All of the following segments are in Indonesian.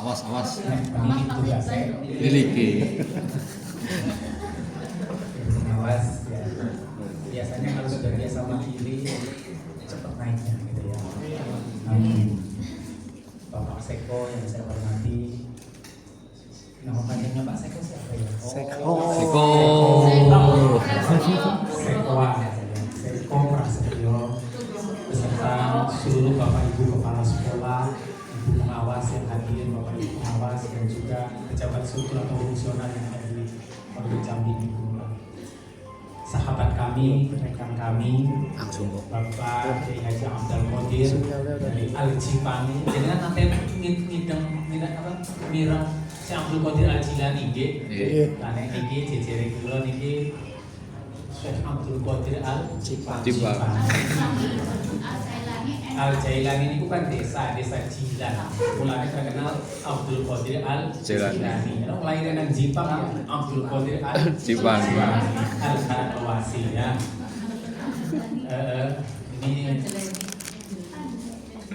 Awas. Ini tugas saya. Miliki. Pengawas ya. Biasanya kalau sudah biasa mandiri cepat naiknya gitu ya. Amin. Bapak Seko yang saya hormati. Nama panjangnya Pak Seko siapa ya? Seko. Seko Prasetyo beserta seluruh Bapak Ibu Kepala Sekolah, Ibu Pengawas yang hadir, Bapak Ibu Pengawas dan juga pejabat struktur atau fungsional yang ada di Pondok Jambi Ibu. Sahabat kami, rekan kami, Bapak Kiai Haji Abdul Qadir dari Al-Jipani. Jangan nanti ngideng mirang si Abdul Qadir Al-Jilani nggih. Karena niki jejere kula niki Syekh Abdul Qadir Al-Jipani. Al-Jailani ini bukan desa Jilan. Mulanya terkenal Abdul Qadir Al-Jilani. Kelahiran nang Jipang ya, Abdul Qadir Al-Jipani. Al-Wasi ya. Ini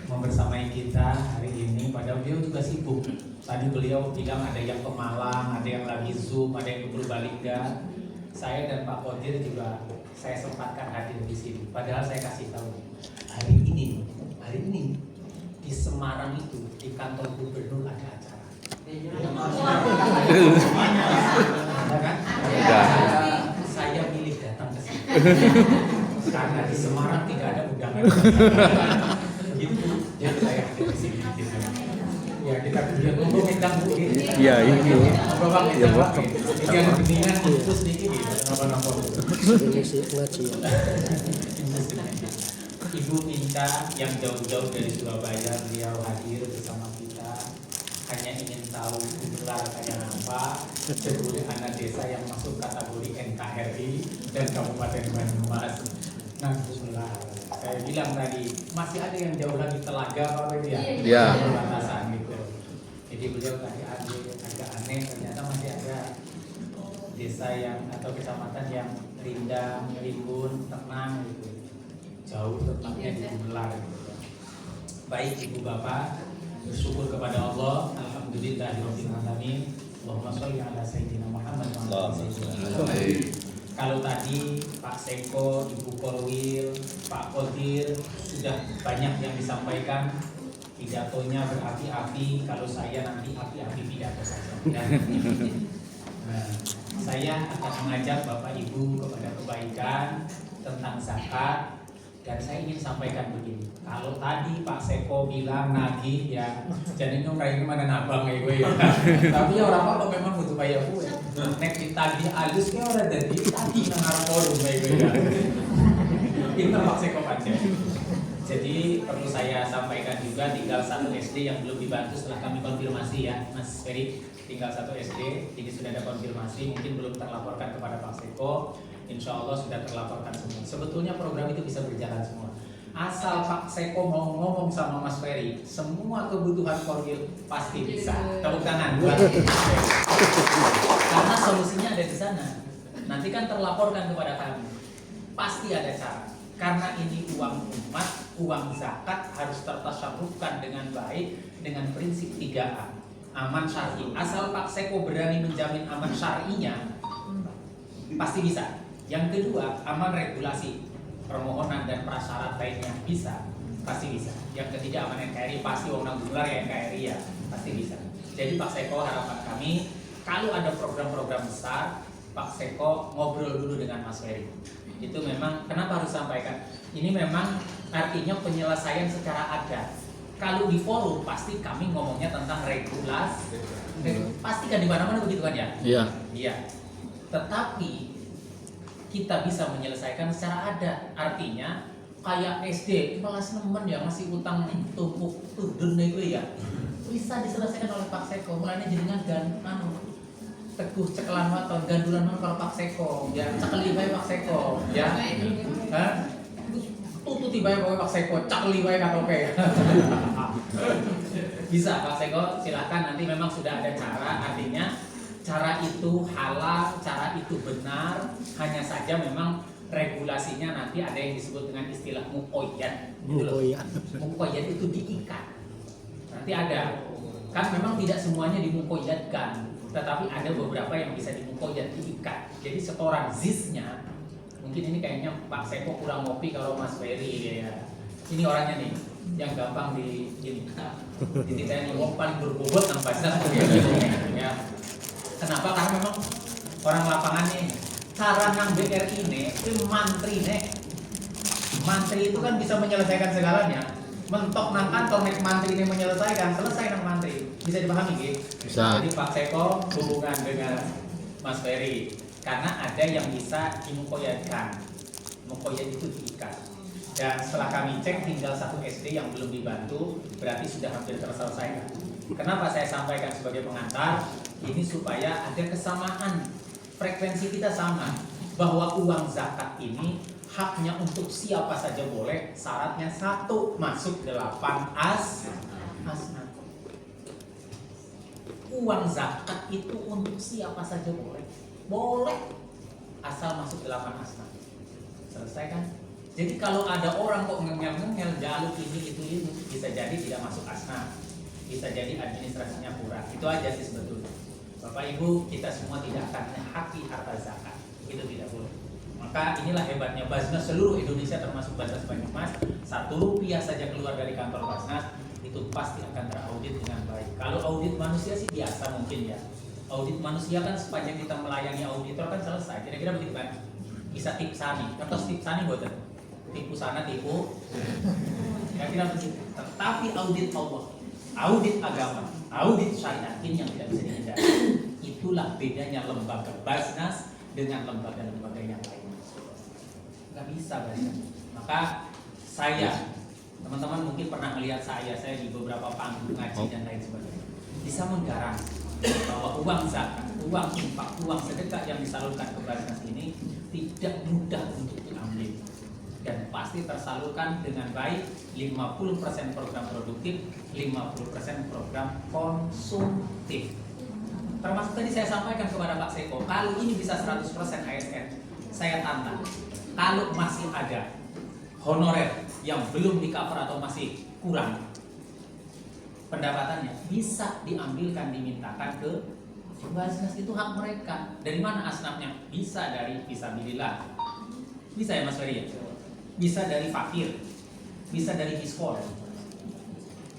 membersamai kita hari ini. Padahal beliau juga sibuk. Tadi beliau bilang ada yang ke Malang, ada yang lagi Zoom, ada yang ke Purbalingga. Saya dan Pak Qadir juga saya sempatkan hadir di sini. Padahal saya kasih tahu hari ini di Semarang itu di kantor gubernur ada acara. Ada kan? Saya milih datang ke sini karena di Semarang tidak ada undangan. Begitu, jadi saya hadir di sini. Ya kita kemudian ngomong tentang mungkin. Iya ini. Bapak Ya Pak. yang kebeningan khusus nih gitu. Apa-apa. Ini sih ngaji. Ibu Minta yang jauh-jauh dari Surabaya, beliau hadir bersama kita. Hanya ingin tahu gelar kayak apa, seluruh anak desa yang masuk kategori NKRI dan Kabupaten Banyumas. Nah, bismillah. Saya bilang tadi masih ada yang jauh lagi Telaga apa ya? Iya. Perbatasan gitu. Jadi beliau tadi agak aneh, ternyata masih ada desa yang atau kecamatan yang rindang, rimbun, tenang gitu. Jauh tempatnya di Gumelar gitu. Baik Ibu Bapak, bersyukur kepada Allah, alhamdulillahirabbil alamin. Allahumma sholli ala sayyidina Muhammad wa ala sayyidina. Kalau tadi Pak Seko, Ibu Korwil, Pak Qadir sudah banyak yang disampaikan, pidatonya berapi-api. Kalau saya nanti api-api pidato saja. Nah, saya akan mengajak Bapak Ibu kepada kebaikan tentang zakat. Dan saya ingin sampaikan begini, kalau tadi Pak Seko bilang nagih ya, jadi itu kayak gimana nabang ya gue ya. Tapi ya orang apa memang butuh bayar gue. Nek ditagih halus ya orang jadi tagih nang arep forum ya gue ya. Pinter Pak Seko aja. Jadi perlu saya sampaikan juga tinggal 1 SD yang belum dibantu setelah kami konfirmasi ya, Mas Ferry. Tinggal 1 SD, ini sudah ada konfirmasi, mungkin belum terlaporkan kepada Pak Seko. Insya Allah sudah terlaporkan semua. Sebetulnya program itu bisa berjalan semua. Asal Pak Seko mau ngomong sama Mas Ferry, semua kebutuhan Korwil pasti bisa. Tepuk tangan buat karena solusinya ada di sana. Nanti kan terlaporkan kepada kami. Pasti ada cara. Karena ini uang umat, uang zakat harus tertasarrufkan dengan baik dengan prinsip 3A. Aman syar'i. Asal Pak Seko berani menjamin aman syar'inya, pasti bisa. Yang kedua, aman regulasi, permohonan dan prasyarat lainnya bisa, pasti bisa. Yang ketiga, aman NKRI, pasti orang Gumelar ya NKRI ya, pasti bisa. Jadi Pak Seko, harapan kami, kalau ada program-program besar, Pak Seko ngobrol dulu dengan Mas Ferry. Itu memang, kenapa harus sampaikan? Ini memang artinya penyelesaian secara adat. Kalau di forum, pasti kami ngomongnya tentang regulasi. Pasti kan di mana-mana begitu kan ya? Iya. Iya. Tetapi kita bisa menyelesaikan secara adat. Artinya kayak SD malah nemen ya ngasih utang tumpuk tudun itu ya. Bisa diselesaikan oleh Pak Seko. Mulanya jenengan dan teguh cekelan waton gandulan kalau Pak Seko ya cekeli bae Pak Seko ya. Hah? Tututi bae Pak Seko cekeli bae katoke. Bisa Pak Seko silakan, nanti memang sudah ada cara, artinya cara itu halal, cara itu benar, hanya saja memang regulasinya nanti ada yang disebut dengan istilah muqayyad. Muqayyad itu diikat. Nanti ada Kan memang tidak semuanya dimukoyatkan, tetapi ada beberapa yang bisa dimukoyat, diikat. Jadi setoran ZIS-nya, mungkin ini kayaknya Pak Seko kurang ngopi kalau Mas Ferry ya. Ini orangnya nih, yang gampang di dititeni wong paling berbobot nang Basnas ya. Kenapa? Karena memang orang lapangan nih, cara nang BRI ini mantri nih. Mantri itu kan bisa menyelesaikan segalanya. Mentok nang kantor nek mantri ini menyelesaikan, selesai nang mantri. Bisa dipahami gitu? Bisa. Jadi Pak Seko hubungan dengan Mas Ferry karena ada yang bisa dimukoyatkan. Mukoyat itu diikat. Dan setelah kami cek tinggal 1 SD yang belum dibantu, berarti sudah hampir terselesaikan. Kenapa saya sampaikan sebagai pengantar? Ini supaya ada kesamaan, frekuensi kita sama, bahwa uang zakat ini haknya untuk siapa saja boleh, syaratnya 1, masuk 8 asnaf. Uang zakat itu untuk siapa saja boleh, asal masuk 8 asnaf. Selesai kan? Jadi kalau ada orang kok ngengel-ngengel jaluk ini, bisa jadi tidak masuk asnaf, bisa jadi administrasinya kurang. Itu aja sih sebetulnya. Bapak Ibu, kita semua tidak akan menghaki harta zakat, itu tidak boleh. Maka inilah hebatnya Basnas seluruh Indonesia termasuk Basnas Banyumas. 1 rupiah saja keluar dari kantor Basnas itu pasti akan teraudit dengan baik. Kalau audit manusia sih biasa mungkin ya. Audit manusia kan sepanjang kita melayani auditor kan selesai. Kira-kira begitu kan? Bisa tipsani, atau tipsani buatan. Tipu sana tipu, kira-kira begitu. Tetapi audit Allah, audit agama, audit syariat ini yang tidak bisa dihindari. Itulah bedanya lembaga Basnas dengan lembaga-lembaga yang lain. Nggak bisa Basnas. Maka saya, teman-teman mungkin pernah melihat saya di beberapa panggung ngaji dan lain sebagainya, bisa menggaransi bahwa uang zakat, uang infak, uang sedekah yang disalurkan ke Basnas ini tidak mudah untuk diambil dan pasti tersalurkan dengan baik. 50% program produktif, 50% program konsumtif. Termasuk tadi saya sampaikan kepada Pak Seko, kalau ini bisa 100% ASN, saya tantang. Kalau masih ada honorer yang belum di-cover atau masih kurang pendapatannya, bisa diambilkan, dimintakan ke Basnas. Itu hak mereka. Dari mana asnafnya? Bisa dari fisabilillah. Bisa ya Mas Ferry? Bisa dari fakir, bisa dari miskol.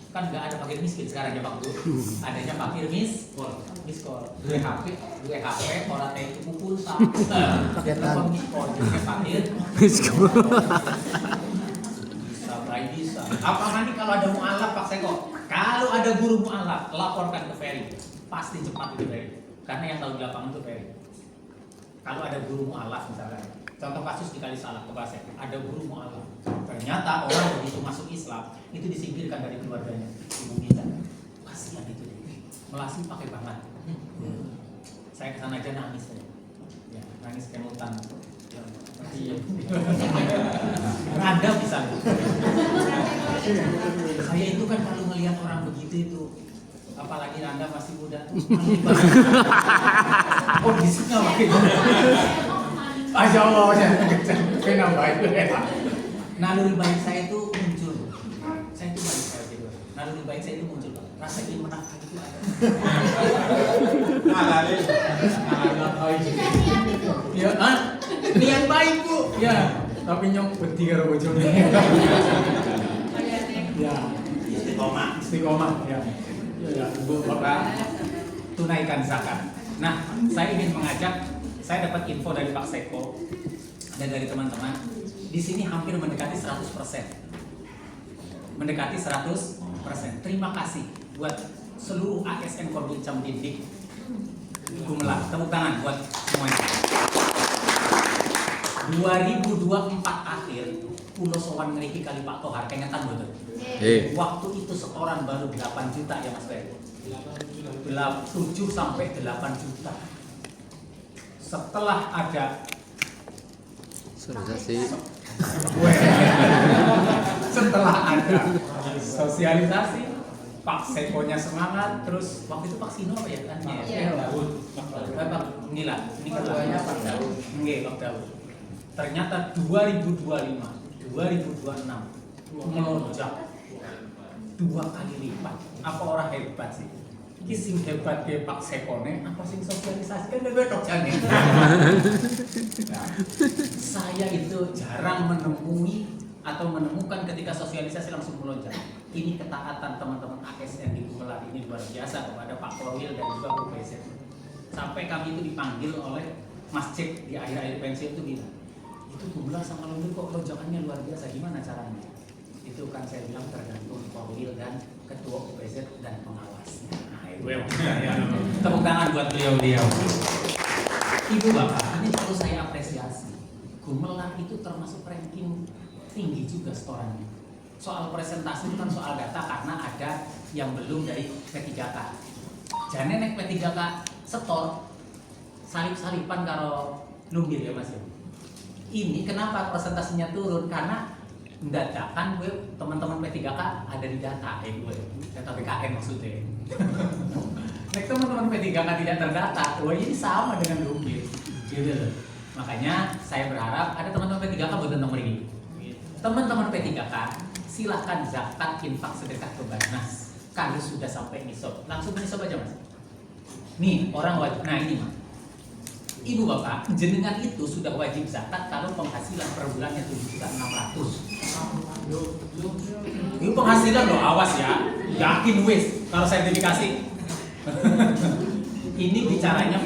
Kan nggak ada fakir miskin sekarang ya Pak Bu. Adanya fakir miskol. Dua HP, orang teh itu pulsa. Paketan miskol, jadi fakir miskol. Bisa. Apa nanti kalau ada mualaf Pak Seko? Kalau ada guru mualaf, laporkan ke Ferry. Pasti cepat itu Ferry. Karena yang tahu di lapangan itu Ferry. Kalau ada guru mualaf misalnya, contoh kasus di Kalisalak ke Pasir, ada guru mualaf. Ternyata orang begitu masuk Islam itu disingkirkan dari keluarganya. Ibu kita, kasihan itu deh. Melasi pakai banget. Saya kesana aja nangis ya. Ya, nangis kemutan. Iya. Rada bisa. Saya itu kan kalau melihat orang begitu itu, apalagi Anda masih muda. Oh, disuka pakai. Masya Allah, kenapa baik? Naluri baik saya itu muncul. Saya itu baik saya gitu. Naluri baik saya itu muncul. Rasa ingin menafkah itu ada. Ya, niat baik Bu. Ya, tapi nyong putih karo bojone. Ya, istiqomah. Ya, Bu Bapak tunaikan zakat. Nah, saya ingin mengajak. Saya dapat info dari Pak Seko dan dari teman-teman. Di sini hampir mendekati 100%. Mendekati 100%. Terima kasih buat seluruh ASN Korbut Camdidik Gumelar. Tepuk tangan buat semuanya. 2024 akhir Pulau Sowan ngeriki kali Pak Tohar kengetan betul. Waktu itu setoran baru 8 juta ya Mas Ferry. 7 sampai 8 juta. Setelah ada setelah ada sosialisasi, Pak Sekonya semangat, terus waktu itu Pak Sino apa ya kan? Pak inilah, ini ketuanya Pak Daud. Pak Daud. Ternyata 2025, 2026 melonjak 2 kali lipat. Apa orang hebat sih? Ki sing hebat ke Pak Sekone, apa sing sosialisasikan lebih tok jane. Nah, saya itu jarang menemui atau menemukan ketika sosialisasi langsung melonjak. Ini ketaatan teman-teman ASN di Gumelar ini luar biasa kepada Pak Korwil dan juga Bu Presiden. Sampai kami itu dipanggil oleh masjid di akhir-akhir pensiun itu bilang, itu Gumelar sama Lombok kok lonjakannya luar biasa, gimana caranya? Itu kan saya bilang tergantung Korwil dan ketua UPZ dan pengawasnya. Nah, itu ya. Tepuk tangan buat beliau-beliau. Ibu bapak, ini perlu saya apresiasi. Gumelar itu termasuk ranking tinggi juga setorannya. Soal presentasi itu kan soal data karena ada yang belum dari P3K. Jane nek P3K setor salip-salipan karo lumbir ya Mas. Ini kenapa presentasinya turun? Karena mendadakan gue teman-teman P3K ada di data gue. Data BKN maksudnya. Nek teman-teman P3K tidak terdata, wah ini sama dengan lumbir. Gitu loh. Makanya saya berharap ada teman-teman P3K buat nomor ini. Teman-teman P3K silahkan zakat infak sedekah ke Basnas kalau sudah sampai nisab. Langsung nisab aja Mas. Nih orang wajib. Nah ini Mas. Ibu bapak, jenengan itu sudah wajib zakat kalau penghasilan per bulannya 7.600.000. Itu penghasilan loh, awas ya. Yakin wis kalau sertifikasi. Ini bicaranya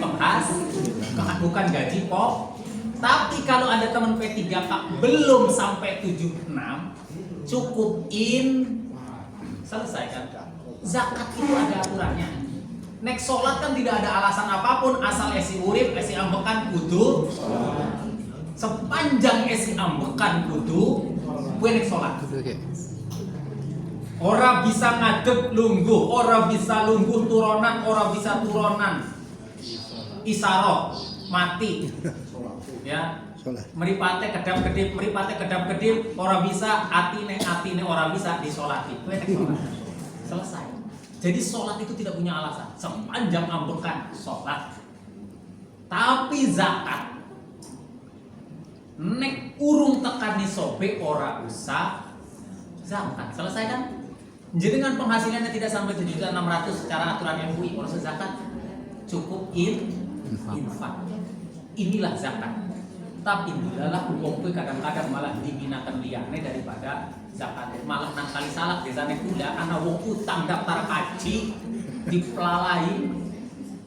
bukan gaji pok. Tapi kalau ada teman P3K belum sampai 76, cukupin selesai kan. Zakat itu ada aturannya. Nek sholat kan tidak ada alasan apapun, asal esi urip, esi ambekan kudu. Sepanjang esi ambekan kudu, gue nek sholat. Ora bisa ngadeg lungguh, ora bisa lungguh turunan, ora bisa turunan isarok mati. Ya, meripate kedap-kedip, ora bisa atine ora bisa disolati. Gue nek sholat. Selesai. Jadi sholat itu tidak punya alasan. Sepanjang ambekan sholat. Tapi zakat nek urung tekan nisobe ora usah zakat. Selesai kan? Jenengan penghasilannya tidak sampai 7.600.000 secara aturan MUI ora usah zakat. Cukup infak. Inilah zakat. Tapi inilah hukum kadang-kadang malah diminakan liane daripada zakat. Malah nang kali salah desane kula ana wong utang daftar haji dipelalai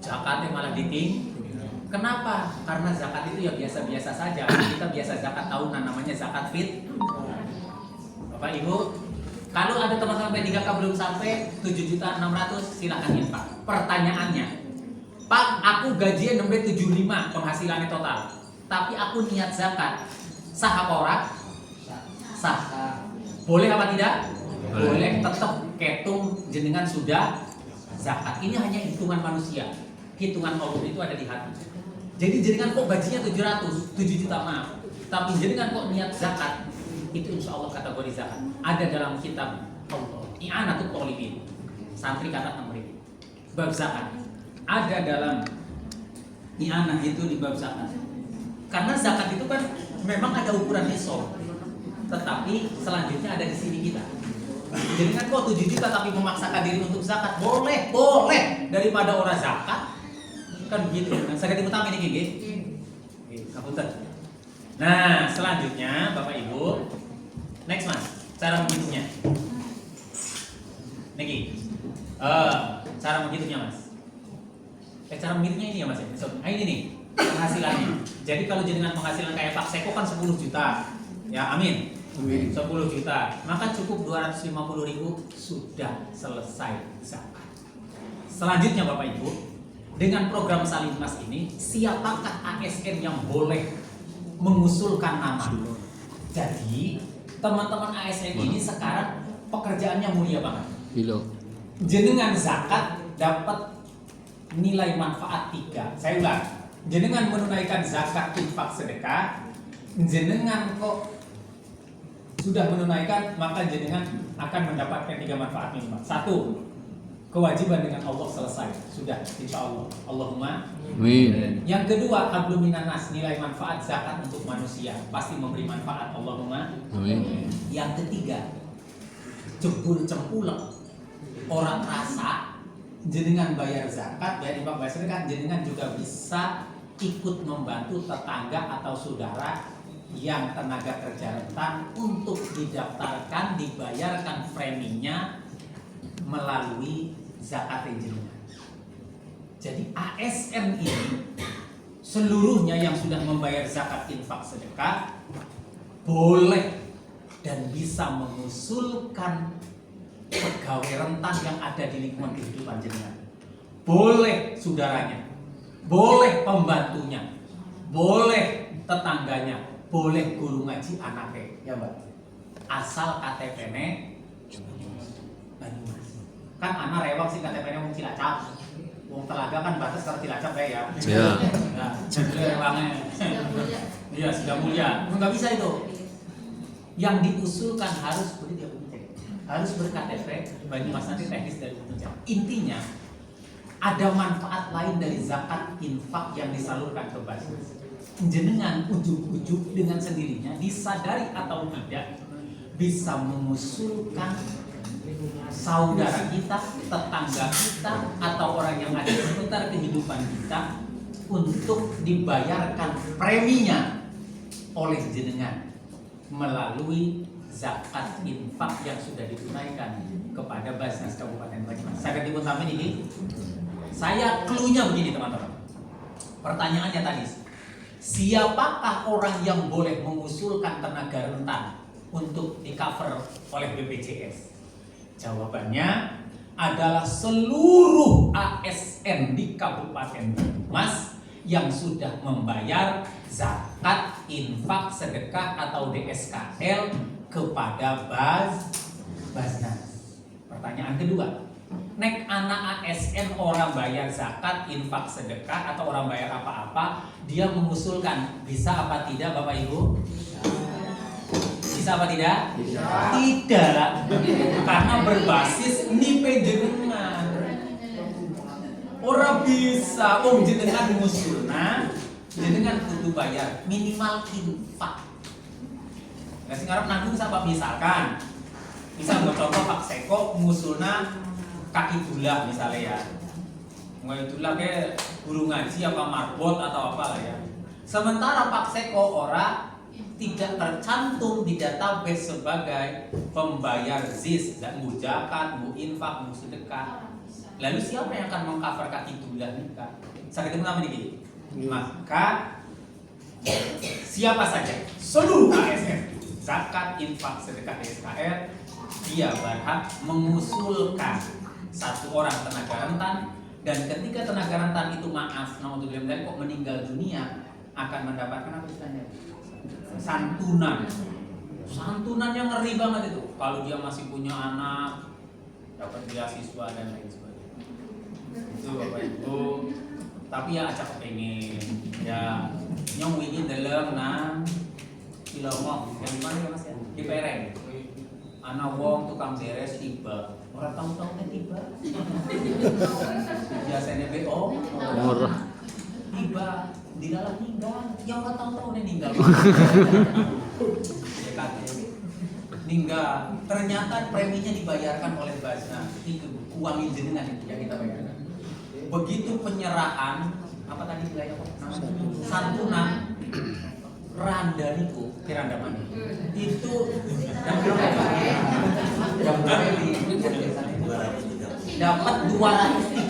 zakatnya malah diting. Kenapa? Karena zakat itu ya biasa-biasa saja. Kita biasa zakat tahunan namanya zakat fit. Bapak Ibu, kalau ada teman-teman P3K belum sampai 7.600.000 silakan infak. Pertanyaannya, Pak, aku gajinya nembe 75 penghasilannya total. Tapi aku niat zakat, sah apa ora? Sah. Boleh apa tidak? Boleh. Tetap ketung jenengan sudah zakat. Ini hanya hitungan manusia. Hitungan Allah itu ada di hati. Jadi jenengan kok gajinya 7 juta maaf. Tapi jenengan kok niat zakat, itu insya Allah kategori zakat. Ada dalam kitab Allah. I'anatul Thalibin. Santri kata nomor bab zakat. Ada dalam i'anah itu di bab zakat. Karena zakat itu kan memang ada ukuran nisab. Tetapi selanjutnya ada di sini kita. Jadi kan kok 7 juta tapi memaksakan diri untuk zakat, boleh daripada orang zakat kan begitu. Nah, zakat utama ini gigi. Kapunten. Nah, selanjutnya Bapak Ibu, next Mas, cara menghitungnya. Niki. Cara menghitungnya Mas. Cara menghitungnya ini ya Mas ya. Nah, ini nih penghasilannya. Jadi kalau jenengan penghasilan kayak Pak Seko kan 10 juta. Ya, amin. 10 juta. Maka cukup 250.000 sudah selesai zakat. Selanjutnya Bapak Ibu, dengan program Salinmas ini, siapakah ASN yang boleh mengusulkan nama? Jadi, teman-teman ASN ini sekarang pekerjaannya mulia banget. Jenengan zakat dapat nilai manfaat 3. Saya ulang. Jenengan menunaikan zakat infak sedekah, jenengan kok sudah menunaikan, maka jenengan akan mendapatkan 3 manfaat minimal. 1, kewajiban dengan Allah selesai, sudah insya Allah. Allahumma amin. Yang kedua, hablum minan nas, nilai manfaat zakat untuk manusia pasti memberi manfaat. Allahumma amin. Yang ketiga, jebul cempulek orang rasa jenengan bayar zakat, bayar infak, bayar sedekah, jenengan juga bisa ikut membantu tetangga atau saudara yang tenaga kerja rentan untuk didaftarkan, dibayarkan preminya melalui zakat jenengan. Jadi ASN ini seluruhnya yang sudah membayar zakat, infak, sedekah boleh dan bisa mengusulkan pegawai rentan yang ada di lingkungan kehidupan jenengan. Boleh saudaranya, boleh pembantunya, boleh tetangganya, boleh guru ngaji anaknya, ya Mbak. Asal KTP-nya Banyumas. Kan anak rewang sih KTP-nya wong Cilacap. Wong Telaga kan batas kalau Cilacap ya. Iya. Nah, rewangnya. Iya, sudah mulia. Enggak bisa itu. Yang diusulkan harus harus ber-KTP Banyumas, nanti teknis dari penunjang. Intinya ada manfaat lain dari zakat infak yang disalurkan ke Basnas. Jenengan ujuk-ujuk dengan sendirinya, disadari atau tidak, bisa mengusulkan saudara kita, tetangga kita, atau orang yang ada di sekitar kehidupan kita untuk dibayarkan preminya oleh jenengan melalui zakat infak yang sudah ditunaikan kepada Basnas Kabupaten Banyumas. Saya akan tambahin ini. Saya clue-nya begini teman-teman. Pertanyaannya tadi, siapakah orang yang boleh mengusulkan tenaga rentan untuk di-cover oleh BPJS? Jawabannya adalah seluruh ASN di Kabupaten Banyumas yang sudah membayar zakat, infak, sedekah atau DSKL kepada Basnas. Pertanyaan kedua, nek anak ASN orang bayar zakat, infak, sedekah atau orang bayar apa-apa, dia mengusulkan, bisa apa tidak Bapak Ibu? Bisa apa tidak? Tidak, karena berbasis nipe jenengan. Orang bisa, jenengan ngusulna, jenengan kudu bayar minimal infak. Nggak sih ngarep nanggung sama misalkan, misal buat contoh Pak Seko ngusulna kaki dula misalnya ya, nggak dula kayak guru ngaji apa marbot atau apa lah ya. Sementara Pak Seko ora tidak tercantum di database sebagai pembayar ZIS dan mu zakat, mu infak, mu sedekah. Lalu siapa yang akan mengcover kaki dula nikah? Saya ketemu nama ini. Maka siapa saja seluruh ASN zakat, infak, sedekah, DSKL, dia berhak mengusulkan satu orang tenaga rentan, dan ketika tenaga rentan itu naudzubillah kok meninggal dunia, akan mendapatkan apa istilahnya? Santunan yang ngeri banget itu. Kalau dia masih punya anak, dapat beasiswa dan lain sebagainya. Itu Bapak Ibu. Tapi ya acak kepengen ya nyong wingi dalam nang Cilongok, yang di mana ya Mas ya? Di Pereng. Anak wong tukang beres tiba. Orang tahu-tahunya tiba. Biasanya BO. Murah. Tiba di dalam meninggal. Ya orang tahu-tahunya meninggal. Meninggal. Ternyata preminya dibayarkan oleh Basnas. Itu uang jenengan itu yang kita bayarkan. Begitu penyerahan apa tadi bilangnya santunan randa niku kiranda mana itu yang dapat 230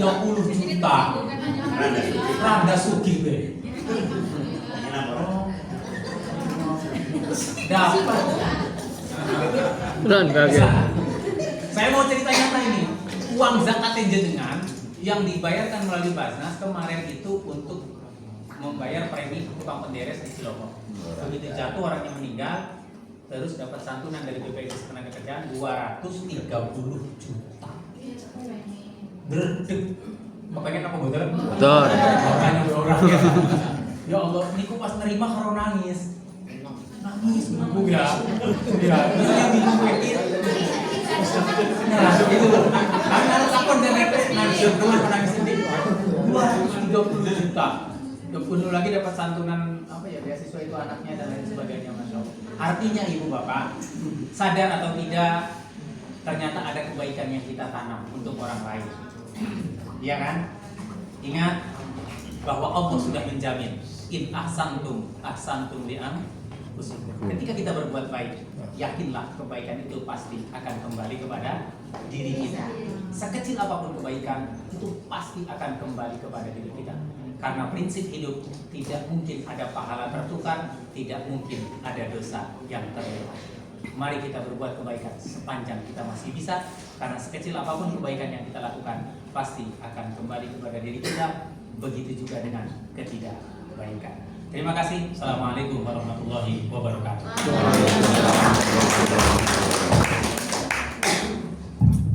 juta randa sugih be dapat Randa ya. Saya mau cerita nyata ini, uang zakat jenengan yang dibayarkan melalui Basnas kemarin itu untuk membayar premi tukang penderes di Cilongok. Begitu jatuh orangnya meninggal, terus dapat santunan dari BPJS Ketenagakerjaan 230 juta. Berdek. Kepengen apa betul? Betul. Makanya orang ya. Ya Allah, niku pas nerima karo nangis. Nangis bingung ya. Ya, itu yang bingung itu. Nah, itu. Karena takut dan repot nangis menangis sendiri. 230 juta. Dulu lagi dapat santunan apa ya, beasiswa itu anaknya dan lain sebagainya, Masya Allah. Artinya ibu bapak sadar atau tidak, ternyata ada kebaikan yang kita tanam untuk orang lain. Iya kan? Ingat bahwa Allah sudah menjamin in ahsantum li anfusikum. Ketika kita berbuat baik, yakinlah kebaikan itu pasti akan kembali kepada diri kita. Sekecil apapun kebaikan itu pasti akan kembali kepada diri kita. Karena prinsip hidup tidak mungkin ada pahala tertukar, tidak mungkin ada dosa yang terlewat. Mari kita berbuat kebaikan sepanjang kita masih bisa, karena sekecil apapun kebaikan yang kita lakukan pasti akan kembali kepada diri kita. Begitu juga dengan ketidakbaikan. Terima kasih. Assalamualaikum warahmatullahi wabarakatuh.